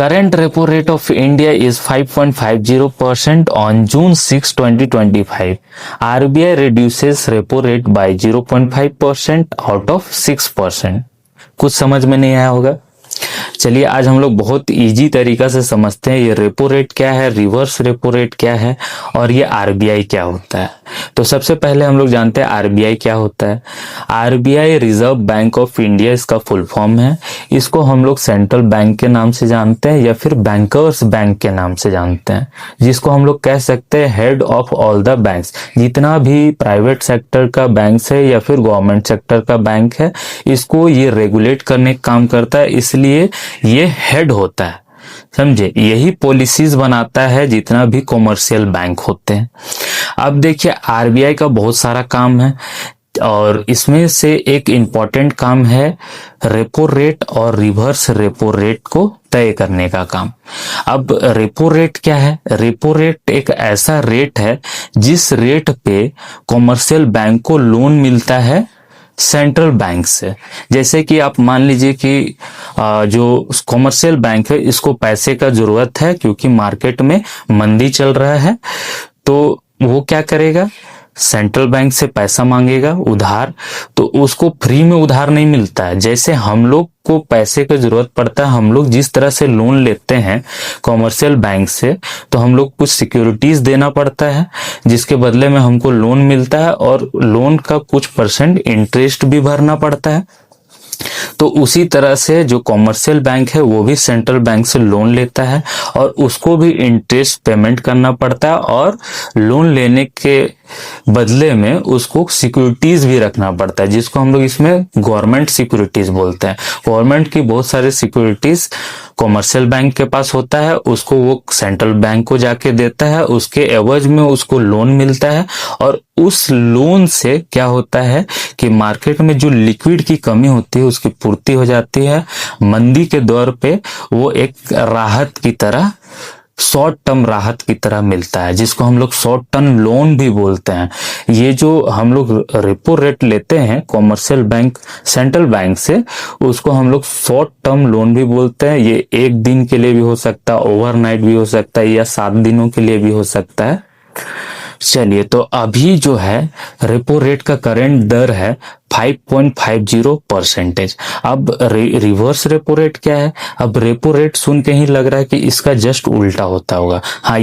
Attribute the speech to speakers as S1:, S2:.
S1: Current repo rate of India is 5.50% on June 6, 2025. RBI reduces repo rate by 0.5% out of 6%. कुछ समझ में नहीं आया होगा। चलिए आज हम लोग बहुत इजी तरीका से समझते हैं ये रेपो रेट क्या है, रिवर्स रेपो रेट क्या है और ये आरबीआई क्या होता है। तो सबसे पहले हम लोग जानते हैं आरबीआई क्या होता है। RBI reserve bank of India इसका फुल फॉर्म है। इसको हम लोग सेंट्रल बैंक के नाम से जानते हैं या फिर बैंकर्स बैंक के नाम से जानते हैं, जिसको हम लोग कह सकते हैं head of all the banks. जितना भी प्राइवेट सेक्टर का बैंक है या फिर गवर्नमेंट सेक्टर का बैंक है, इसको ये रेगुलेट करने का काम करता है, इसलिए ये हेड होता है। समझे, यही पॉलिसीज बनाता है जितना भी कॉमर्शियल बैंक होते हैं। अब देखिए आरबीआई का बहुत सारा काम है और इसमें से एक इम्पॉर्टेंट काम है रेपो रेट और रिवर्स रेपो रेट को तय करने का काम। अब रेपो रेट क्या है? रेपो रेट एक ऐसा रेट है जिस रेट पे कॉमर्शियल बैंक को लोन मिलता है सेंट्रल बैंक से। जैसे कि आप मान लीजिए कि जो कॉमर्शियल बैंक है इसको पैसे का जरूरत है क्योंकि मार्केट में मंदी चल रहा है, तो वो क्या करेगा, सेंट्रल बैंक से पैसा मांगेगा उधार। तो उसको फ्री में उधार नहीं मिलता है। जैसे हम लोग को पैसे की जरूरत पड़ता है, हम लोग जिस तरह से लोन लेते हैं कॉमर्शियल बैंक से, तो हम लोग कुछ सिक्योरिटीज देना पड़ता है जिसके बदले में हमको लोन मिलता है और लोन का कुछ परसेंट इंटरेस्ट भी भरना पड़ता है। तो उसी तरह से जो कॉमर्शियल बैंक है वो भी सेंट्रल बैंक से लोन लेता है और उसको भी इंटरेस्ट पेमेंट करना पड़ता है और लोन लेने के बदले में उसको सिक्योरिटीज भी रखना पड़ता है, जिसको हम लोग इसमें गवर्नमेंट सिक्योरिटीज बोलते हैं। गवर्नमेंट की बहुत सारी सिक्योरिटीज कॉमर्शियल बैंक के पास होता है, उसको वो सेंट्रल बैंक को जाके देता है, उसके एवज में उसको लोन मिलता है और उस लोन से क्या होता है कि मार्केट में जो लिक्विड की कमी होती है उसकी पूर्ति हो जाती है। मंदी के दौर पे वो एक राहत की तरह, शॉर्ट टर्म राहत की तरह मिलता है, जिसको हम लोग शॉर्ट टर्म लोन भी बोलते हैं। ये जो हम लोग रेपो रेट लेते हैं कॉमर्शियल बैंक सेंट्रल बैंक से, उसको हम लोग शॉर्ट टर्म लोन भी बोलते हैं। ये एक दिन के लिए भी हो सकता है, ओवरनाइट भी हो सकता है या 7 दिनों के लिए भी हो सकता है। चलिए, तो अभी जो है रेपो रेट का करंट दर है 5.50%। अब रिवर्स रेपो रेट क्या है? अब रेपो रेट सुन के ही लग रहा है कि इसका जस्ट उल्टा होता होगा। हाँ,